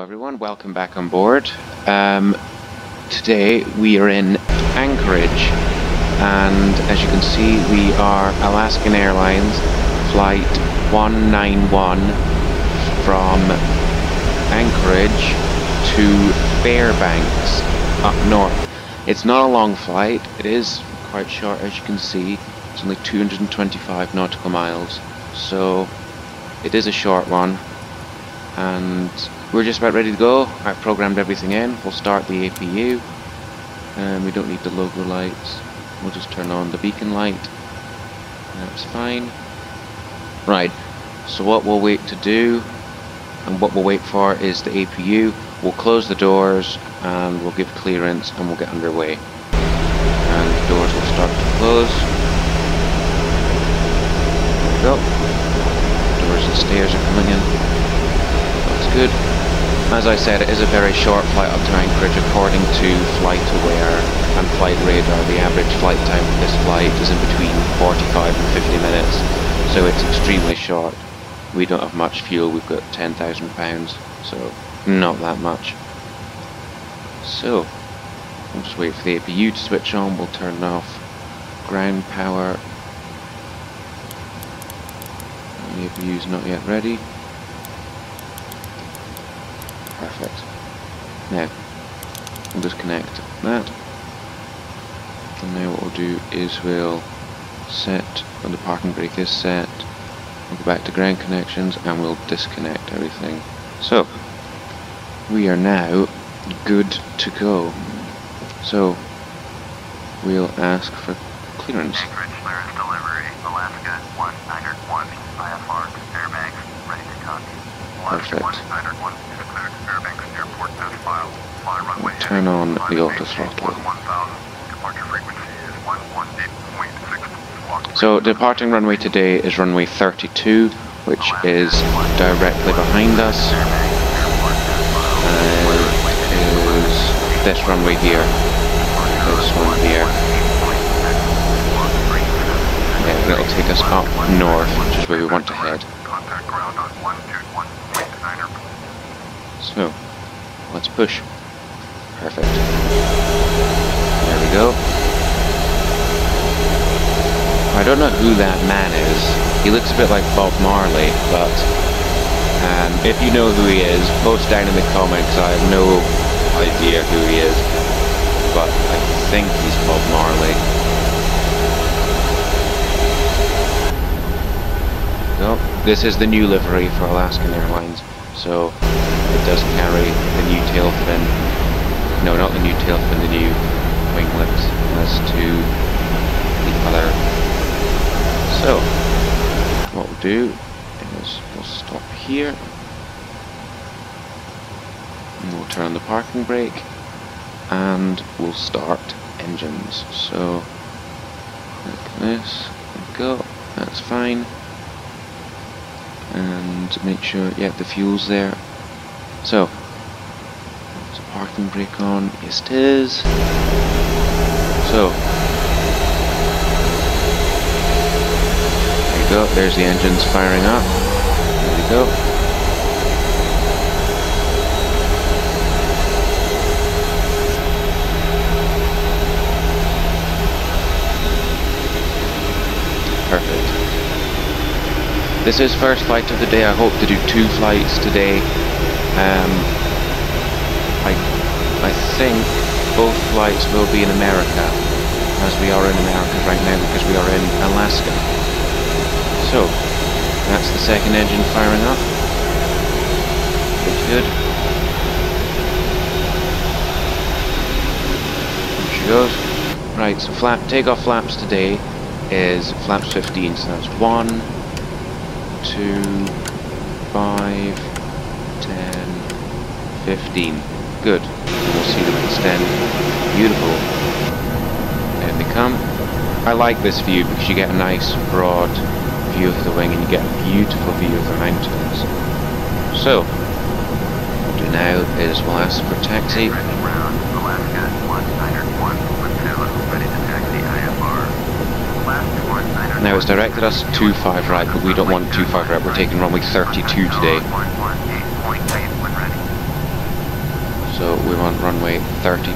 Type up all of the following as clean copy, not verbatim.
everyone, welcome back on board. Today we are in Anchorage, and as you can see we are Alaskan Airlines flight 191 from Anchorage to Fairbanks up north. It's not a long flight, it is quite short as you can see. It's only 225 nautical miles, so it is a short one. And we're just about ready to go. I've programmed everything in. We'll start the APU. We don't need the logo lights. We'll just turn on the beacon light. That's fine. Right, so what we'll wait to do, and what we'll wait for, is the APU. We'll close the doors and we'll give clearance and we'll get underway. And the doors will start to close. There we go. Doors and stairs are coming in. Good. As I said, it is a very short flight up to Anchorage. According to FlightAware and Flight Radar, the average flight time for this flight is in between 45 and 50 minutes, so it's extremely short. We don't have much fuel, we've got 10,000 pounds, so not that much. So, we'll just wait for the APU to switch on. We'll turn off ground power. The APU is not yet ready. Perfect. Now, we'll disconnect that. And now what we'll do is we'll set, when the parking brake is set, we'll go back to ground connections and we'll disconnect everything. So, we are now good to go. So, we'll ask for clearance. Anchorage clearance delivery, Alaska 191, IFR to Fairbanks, ready to copy. Perfect. 191 is cleared to Fairbanks Airport as filed. Fly runway turn on the auto throttle. 1000. Departure frequency is 118.6. So departing runway today is runway 32, which is directly behind us. Is this runway here. This one here. Yeah, it'll take us up north, which is where we want to head. So, let's push. Perfect. There we go. I don't know who that man is. He looks a bit like Bob Marley, but if you know who he is, post down in the comments. I have no idea who he is, but I think he's Bob Marley. Well, this is the new livery for Alaskan Airlines, so it does carry the new tail fin. No, not the new tail fin, the new winglets as to the other. So, what we'll do is we'll stop here. And we'll turn on the parking brake. And we'll start engines. So, like this. There we go. That's fine. And make sure, yeah, the fuel's there. So, is the parking brake on? Yes it is. So, there you go, there's the engines firing up. There we go. Perfect. This is first flight of the day. I hope to do 2 flights today. I think both flights will be in America, as we are in America right now because we are in Alaska. So, that's the second engine firing up. Looks good. There she goes. Right, so takeoff flaps today is flaps 15, so that's 1, 2, 5, 10, 15. Good. We'll see them extend. Beautiful. There they come. I like this view because you get a nice broad view of the wing and you get a beautiful view of the mountains. So, what we'll do now is we'll ask for taxi. Now it's directed us 25 right, but we don't want 25 right. We're taking runway 32 today. So we want runway 32.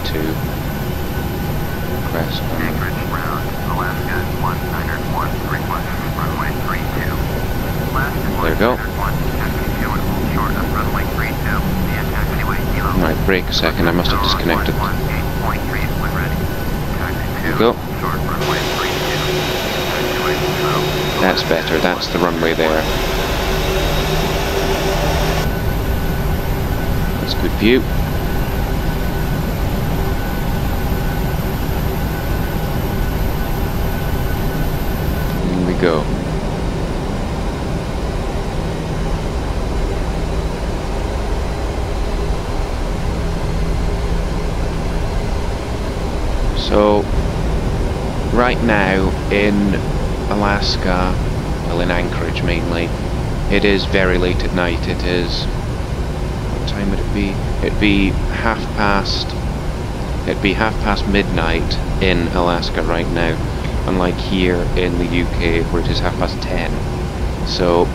Crest on Anchorage ground, Alaska 1901, request runway 32. Last There we go. 191, taxi to and hold short of runway 32. The taxiway kilo. Right, brake a second, I must have disconnected. 18.3 when ready. Taxi There we to go. short runway 32. Taxiway kilo. That's better, that's the runway there. That's good view. In we go. So, right now in Alaska, well in Anchorage mainly, it is very late at night. It is, what time would it be? It'd be half past midnight in Alaska right now, unlike here in the UK where it is 10:30. So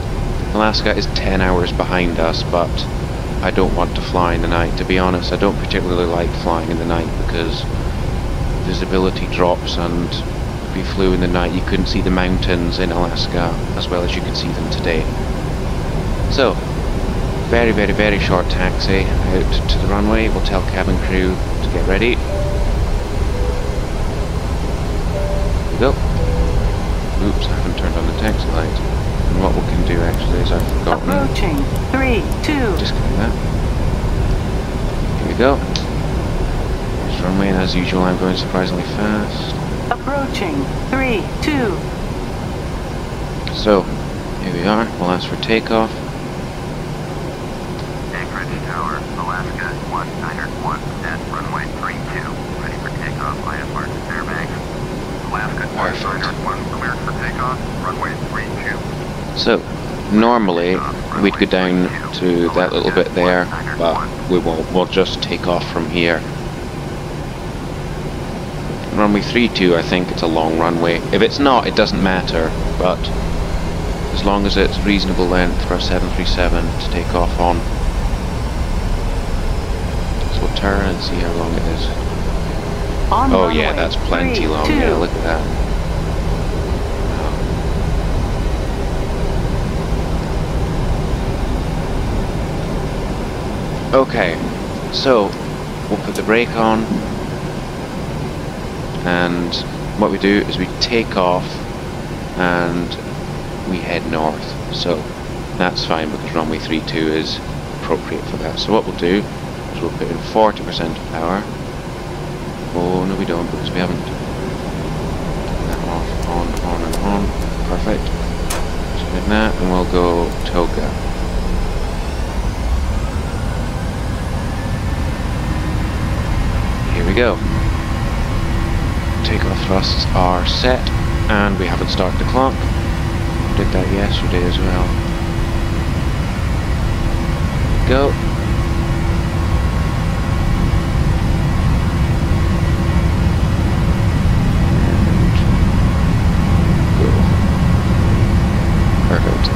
Alaska is 10 hours behind us, but I don't want to fly in the night. To be honest, I don't particularly like flying in the night because visibility drops, and if you flew in the night you couldn't see the mountains in Alaska as well as you could see them today. So, very, very, very short taxi out to the runway. We'll tell cabin crew to get ready. Here we go. Oops, I haven't turned on the taxi light. And what we can do actually is I've forgotten. Approaching 3, 2. Disconnect that. Here we go. Here's runway, and as usual I'm going surprisingly fast. Approaching 3, 2. So, here we are. We'll ask for takeoff. Anchorage Tower, Alaska 1901 at runway 32. Ready for takeoff IFR to Fairbanks. Alaska 1901 cleared for takeoff, runway 32. So, normally we'd go down to that little bit there, but we won't. We'll just take off from here. Runway 32, I think it's a long runway. If it's not, it doesn't matter, but as long as it's reasonable length for a 737 to take off on. So we'll turn and see how long it is. On Oh runway yeah, that's plenty 3, long. 2. Yeah, look at that. Okay, so we'll put the brake on, and what we do is we take off and we head north. So that's fine because runway 32 is appropriate for that. So what we'll do is we'll put in 40% of power. Oh no, we don't, because we haven't turned that off. On and on. Perfect. So like that, and we'll go Toga. Here we go. Takeoff thrusts are set, and we haven't started the clock. Did that yesterday as well. Go. Perfect.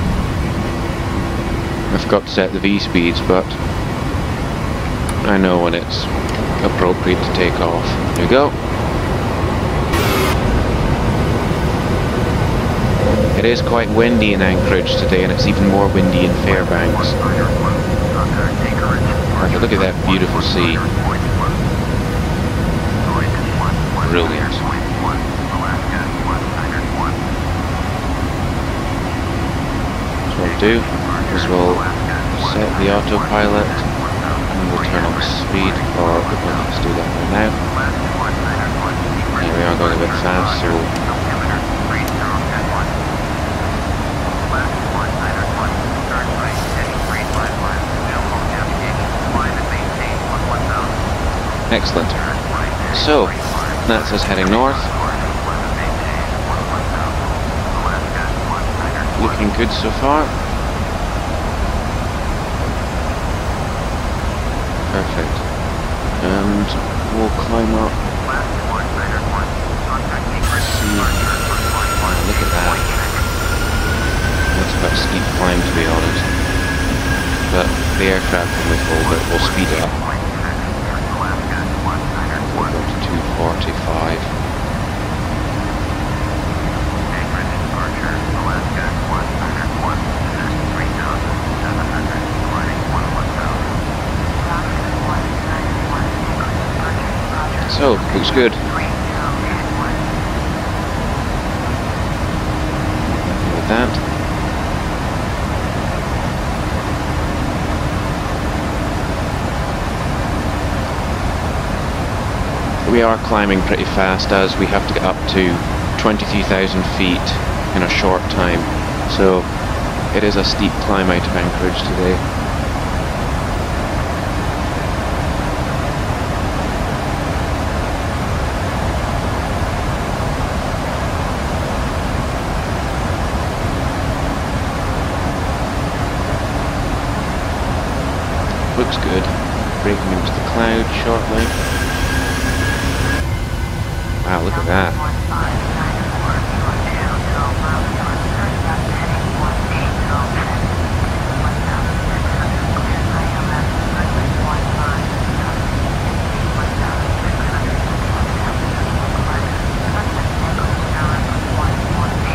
I forgot to set the V speeds, but I know when it's appropriate to take off. Here we go. It is quite windy in Anchorage today, and it's even more windy in Fairbanks. Perfect. Look at that beautiful sea. Brilliant. So what we'll do is we'll set the autopilot, and we'll turn on the speed, or we don't need to do that right now. Here we are going a bit fast, so excellent. So that's us heading north. Looking good so far. Perfect. And we'll climb up. See. Oh, look at that. That's quite a steep climb, to be honest. But the aircraft will hold it. We'll speed it up. 45. Anchorage departure, Alaska 101, descent 3,700, climbing 11,000. So, looks good. With that. We are climbing pretty fast as we have to get up to 23,000 feet in a short time. So it is a steep climb out of Anchorage today. Looks good. Breaking into the clouds shortly. Wow, look at that.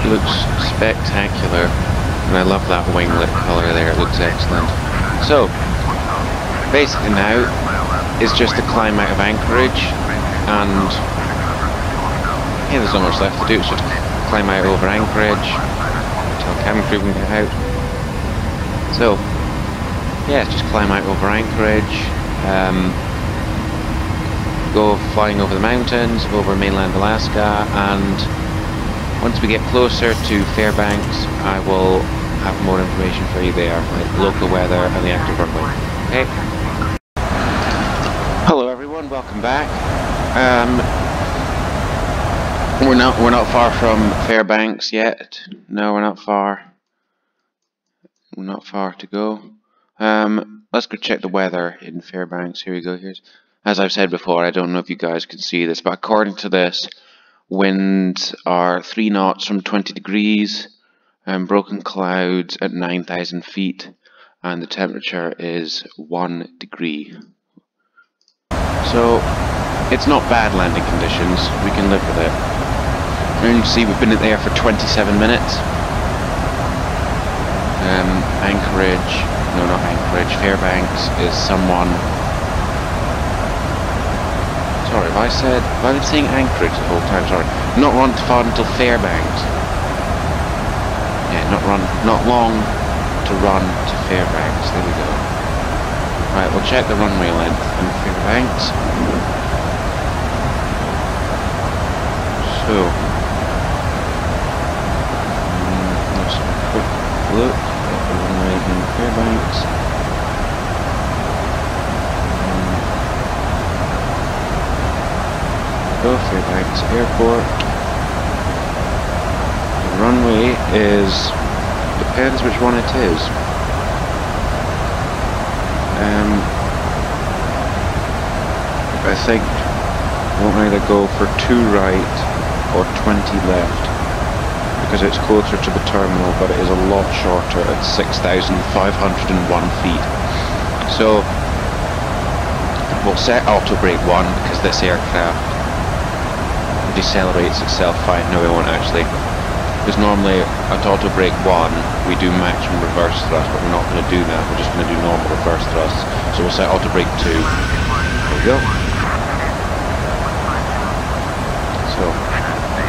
It looks spectacular, and I love that winglet colour there, it looks excellent. So, basically now is just the climb out of Anchorage, and yeah, there's not much left to do. It's just climb out over Anchorage until cabin crew can get out. So yeah, just climb out over Anchorage, go flying over the mountains, over mainland Alaska, and once we get closer to Fairbanks, I will have more information for you there, like local weather and the active runway. Okay. Hello everyone, welcome back. We're not far from Fairbanks yet. No, we're not far. We're not far to go. Let's go check the weather in Fairbanks. Here we go. As I've said before, I don't know if you guys can see this, but according to this, winds are 3 knots from 20 degrees, broken clouds at 9,000 feet, and the temperature is 1 degree. So it's not bad landing conditions. We can live with it. And you can see we've been in the air for 27 minutes. Anchorage, no, not Anchorage, Fairbanks is someone. Sorry, have I been saying Anchorage the whole time? Sorry, not run far until Fairbanks. Yeah, not long to run to Fairbanks. There we go. Right, we'll check the runway length in Fairbanks. So, let's have a quick look at the runway in Fairbanks. Go Fairbanks Airport. The runway depends which one it is. I think we'll either go for 2 right or 20 left, because it's closer to the terminal, but it is a lot shorter at 6,501 feet. So we'll set auto brake 1 because this aircraft decelerates itself fine. No, we won't actually, because normally at auto brake 1 we do maximum reverse thrust, but we're not going to do that. We're just going to do normal reverse thrust. So we'll set auto brake 2. There we go. So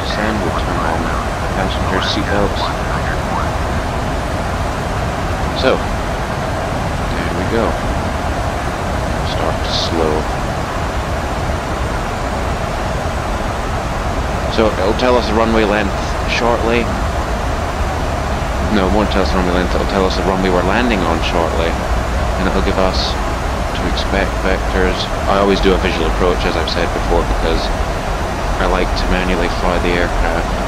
descend, we'll turn on passenger seatbelts. So there we go. Start to slow. So it'll tell us the runway length shortly. No, it won't tell us the runway length, it'll tell us the runway we're landing on shortly. And it'll give us to expect vectors. I always do a visual approach, as I've said before, because I like to manually fly the aircraft.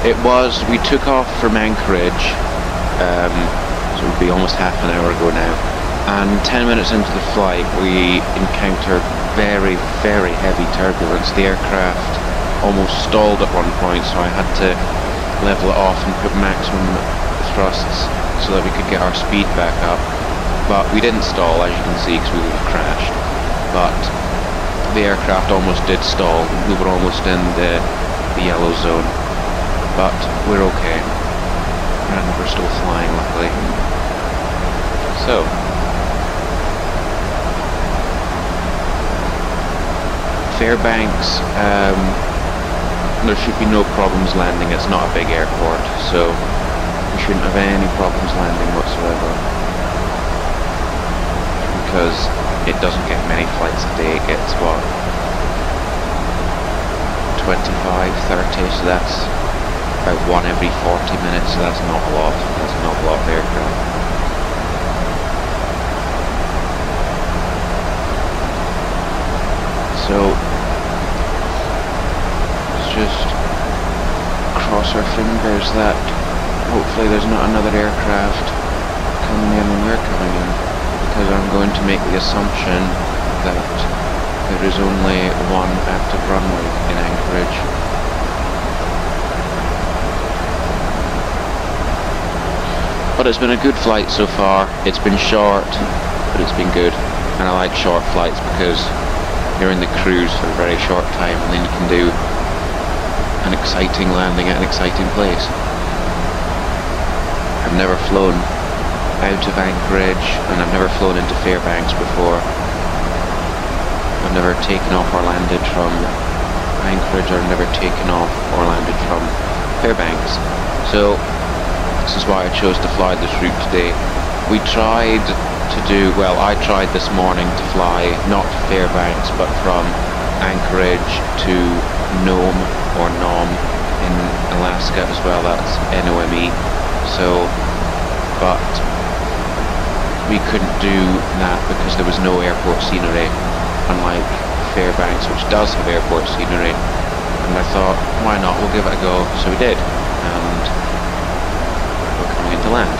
It was, we took off from Anchorage, so it would be almost half an hour ago now, and 10 minutes into the flight we encountered very, very heavy turbulence. The aircraft almost stalled at one point, so I had to level it off and put maximum thrusts so that we could get our speed back up. But we didn't stall, as you can see, because we would have crashed. But the aircraft almost did stall. We were almost in the yellow zone. But we're okay. And we're still flying, luckily. So, Fairbanks, there should be no problems landing. It's not a big airport, so we shouldn't have any problems landing whatsoever. Because it doesn't get many flights a day. It gets, what, 25, 30, so that's about one every 40 minutes, so that's not a lot. That's not a lot of aircraft. So, let's just cross our fingers that hopefully there's not another aircraft coming in when we're coming in, because I'm going to make the assumption that there is only one active runway in Anchorage. But it's been a good flight so far. It's been short, but it's been good. And I like short flights because you're in the cruise for a very short time and then you can do an exciting landing at an exciting place. I've never flown out of Anchorage and I've never flown into Fairbanks before. I've never taken off or landed from Anchorage, or never taken off or landed from Fairbanks. So this is why I chose to fly this route today. We tried to do, well, I tried this morning to fly not to Fairbanks but from Anchorage to Nome or Nome in Alaska as well. That's Nome. So, but we couldn't do that because there was no airport scenery, unlike Fairbanks, which does have airport scenery. And I thought, why not? We'll give it a go. So we did, and we're coming into land.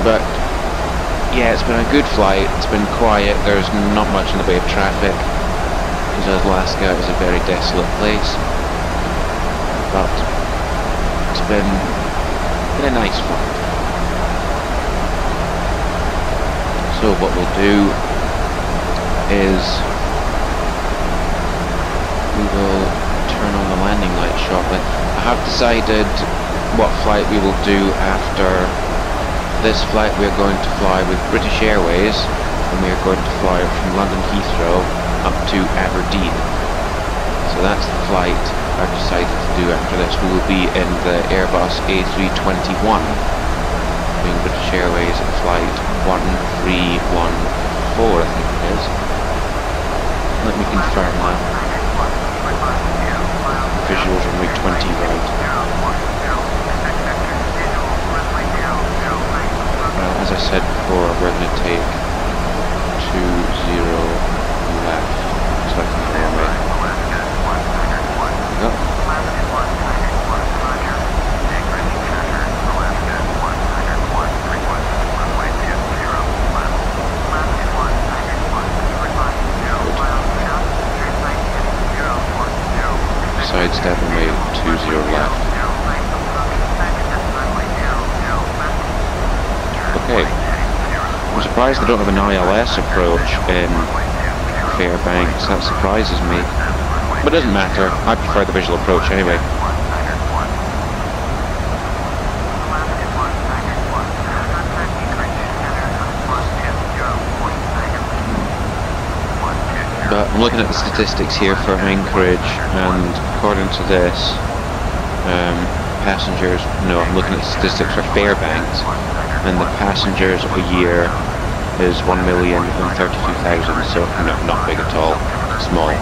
But yeah, it's been a good flight. It's been quiet. There's not much in the way of traffic because Alaska is a very desolate place. But it's been a nice flight. So what we'll do is we will turn on the landing lights shortly. I have decided what flight we will do after this flight. We are going to fly with British Airways, and we are going to fly from London Heathrow up to Aberdeen. So that's the flight I've decided to do after this. We will be in the Airbus A321, doing British Airways at flight 1314, I think it is. Let me confirm that. Visuals on route 20 right. As I said before, we're going to take 20 left, selecting the runway. There we go. Sidestep and wait 20 left. Okay. I'm surprised they don't have an ILS approach in Fairbanks. That surprises me. But it doesn't matter. I prefer the visual approach anyway. But I'm looking at the statistics here for Anchorage, and according to this, passengers, no, I'm looking at the statistics for Fairbanks, and the passengers a year is 1,032,000, so no, not big at all, small.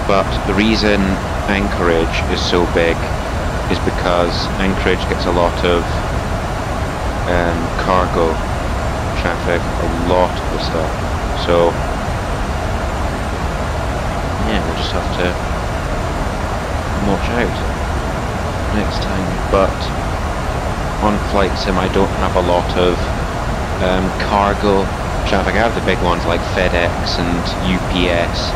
But the reason Anchorage is so big is because Anchorage gets a lot of cargo traffic, a lot of the stuff. So yeah, we'll just have to watch out next time. But on Flight Sim I don't have a lot of cargo traffic. I have the big ones like FedEx and UPS.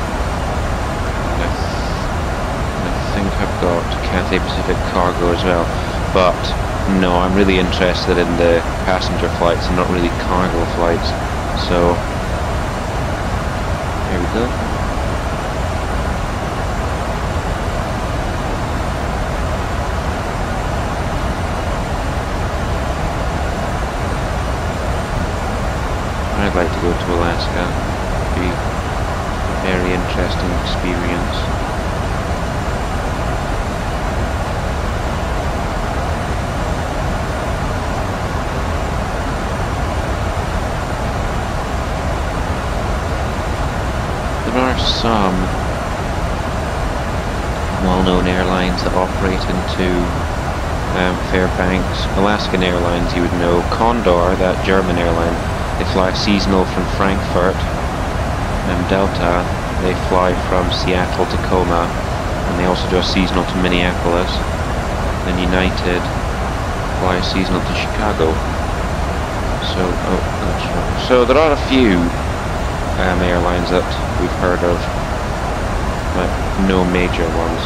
And I think I've got Cathay Pacific Cargo as well. But no, I'm really interested in the passenger flights and not really cargo flights. So here we go. I'd like to go to Alaska. It'd be a very interesting experience. There are some well-known airlines that operate into Fairbanks. Alaskan Airlines, you would know. Condor, that German airline, they fly seasonal from Frankfurt. Delta, they fly from Seattle, Tacoma, and they also do a seasonal to Minneapolis. Then United fly seasonal to Chicago. So, that's right. So there are a few airlines that we've heard of, but no major ones.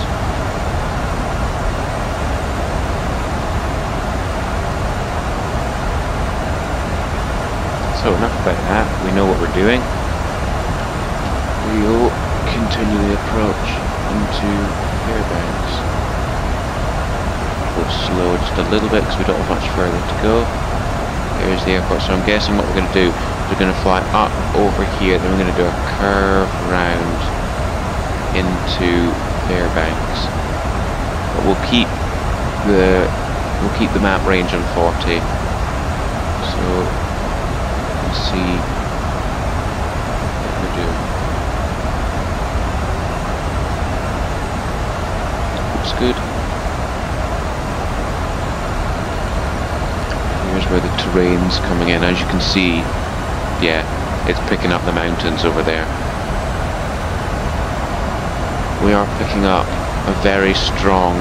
So enough about that, we know what we're doing. We'll continue the approach into Fairbanks. We'll slow just a little bit because we don't have much further to go. Here's the airport, so I'm guessing what we're going to do is we're going to fly up over here, then we're going to do a curve round into Fairbanks. But we'll keep the map range on 40. So let's see what we do. Looks good. Here's where the terrain's coming in. As you can see, yeah, it's picking up the mountains over there. We are picking up a very strong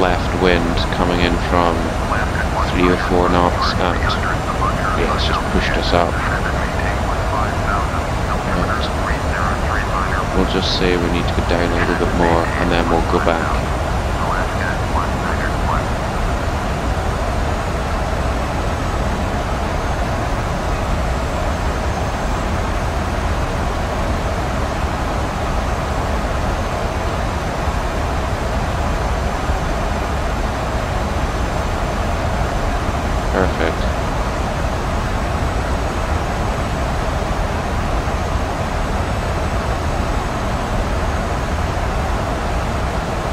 left wind coming in from 3 or 4 knots at, yeah, it's just pushed us up. But we'll just say we need to go down a little bit more and then we'll go back. Perfect.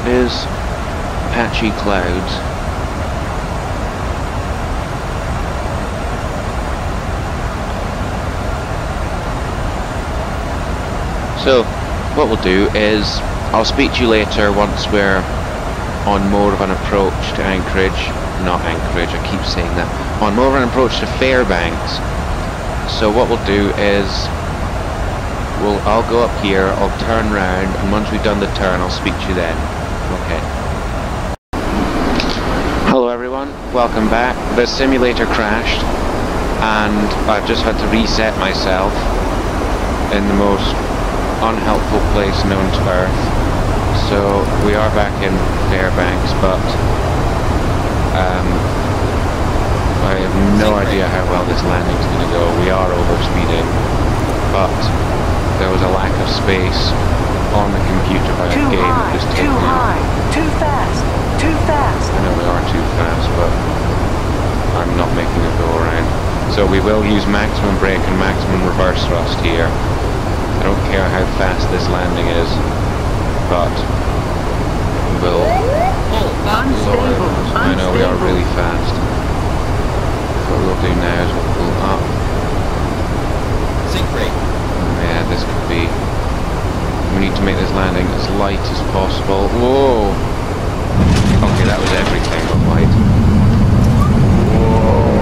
It is patchy clouds. So, what we'll do is, I'll speak to you later once we're on more of an approach to Anchorage. Not Anchorage, I keep saying that. On more of an approach to Fairbanks. So what we'll do is, I'll go up here, I'll turn round, and once we've done the turn, I'll speak to you then. Okay. Hello everyone, welcome back. The simulator crashed, and I've just had to reset myself in the most unhelpful place known to Earth. So we are back in Fairbanks, but I have no idea how well this landing is going to go. We are overspeeding, but there was a lack of space on the computer by a game that was taken. Too high, too fast, too fast. I know we are too fast, but I'm not making a go around. So we will use maximum brake and maximum reverse thrust here. I don't care how fast this landing is, but we'll Unstable. I know we are really fast. What we'll do now is we'll pull up. Sink brake. Yeah, this could be. We need to make this landing as light as possible. Whoa! Okay, that was everything but light. Whoa!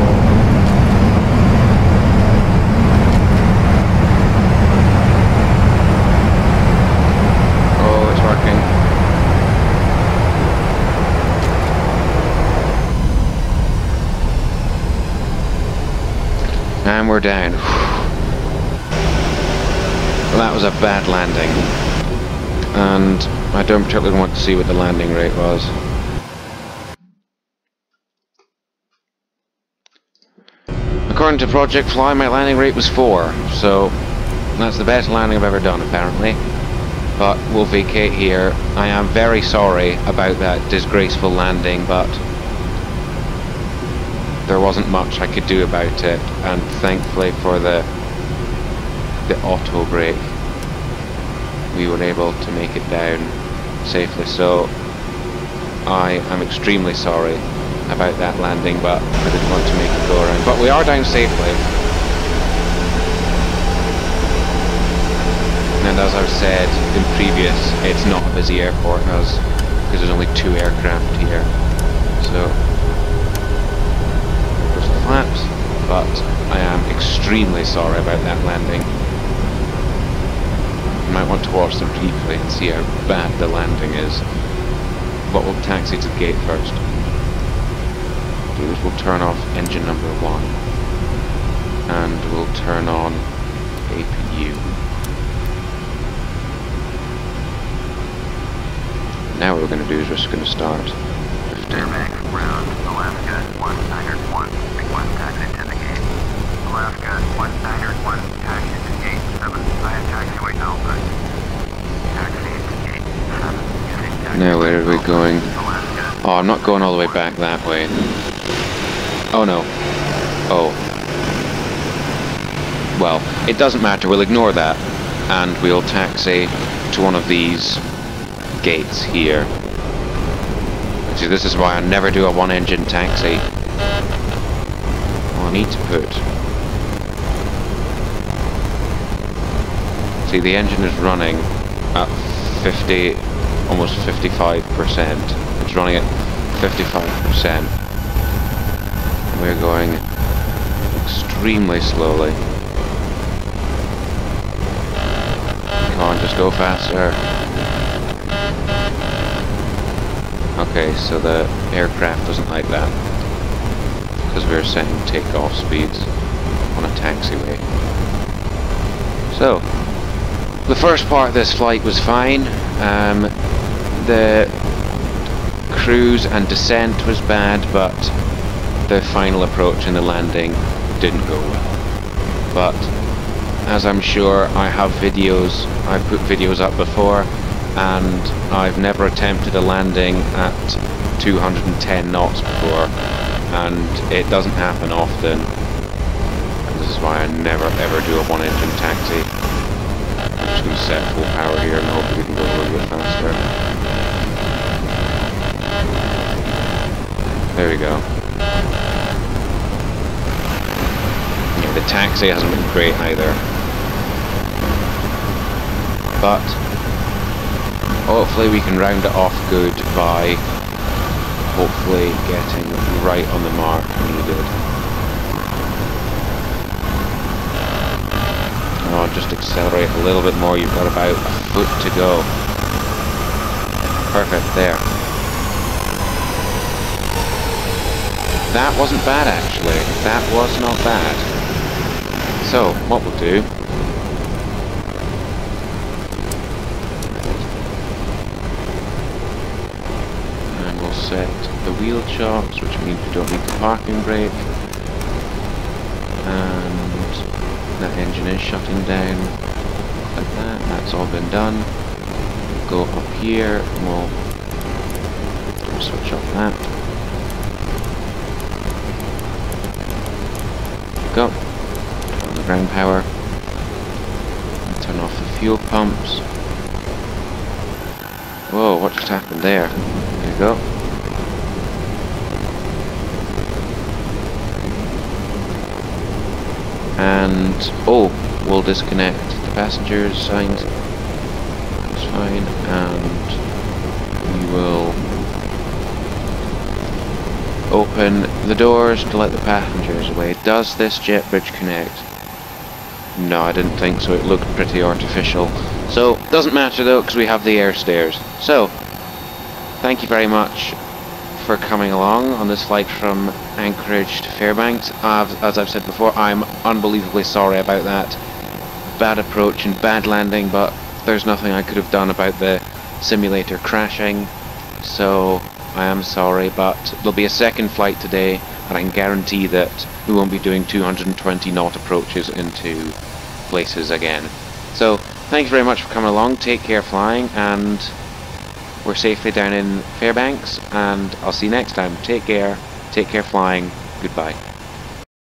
Oh, it's working. And we're down. Well, that was a bad landing. And I don't particularly want to see what the landing rate was. According to Project Fly, my landing rate was 4, so that's the best landing I've ever done, apparently. But we'll vacate here. I am very sorry about that disgraceful landing, but there wasn't much I could do about it, and thankfully for the auto brake, we were able to make it down safely. So I am extremely sorry about that landing, but I didn't want to make it go around. But we are down safely. And as I've said in previous, it's not a busy airport because there's only 2 aircraft here. So there's the flaps, but I am extremely sorry about that landing. You might want to watch the replay and see how bad the landing is. But we'll taxi to the gate first. We'll turn off engine number 1 and we'll turn on APU. Now what we're going to do is we're just going to start Fairbanks, ground, Alaska 1901, request taxi to the gate. Alaska 1901, taxi to gate 7, via taxiway Alpha. Taxi to gate 7, using taxi. Now where are we going? Alaska. Oh, I'm not going all the way back that way. Oh no. Oh. Well, it doesn't matter, we'll ignore that and we'll taxi to one of these gates here. See, this is why I never do a 1-engine taxi. Well, I need to put... See, the engine is running at 50, almost 55%. It's running at 55%. We're going extremely slowly. Come on, just go faster. Okay, so the aircraft doesn't like that because we're setting takeoff speeds on a taxiway. So, the first part of this flight was fine. The cruise and descent was bad, but the final approach and the landing didn't go well. But as I'm sure I have videos, I've put videos up before, and I've never attempted a landing at 210 knots before, and it doesn't happen often. And this is why I never ever do a 1-engine taxi. I'm just going to set full power here and hopefully we can go a little bit faster. There we go. Yeah, the taxi hasn't been great either. But hopefully we can round it off good by hopefully getting right on the mark needed. Oh, just accelerate a little bit more, you've got about a foot to go. Perfect, there. That wasn't bad actually, that was not bad. So, what we'll do set the wheel chocks, which means we don't need the parking brake, and that engine is shutting down like that. That's all been done. Go up here and we'll switch off that. Go. Turn on the ground power. And turn off the fuel pumps. Whoa, what just happened there? There you go. And, oh, we'll disconnect the passengers signs, that's fine, and we will open the doors to let the passengers away. Does this jet bridge connect? No, I didn't think so, it looked pretty artificial. So, doesn't matter though, because we have the air stairs. So, thank you very much for coming along on this flight from Anchorage to Fairbanks. As I've said before, I'm unbelievably sorry about that bad approach and bad landing, but there's nothing I could have done about the simulator crashing, so I am sorry, but there'll be a second flight today, and I can guarantee that we won't be doing 220 knot approaches into places again. So, thank you very much for coming along, take care flying, and we're safely down in Fairbanks, and I'll see you next time. Take care flying, goodbye.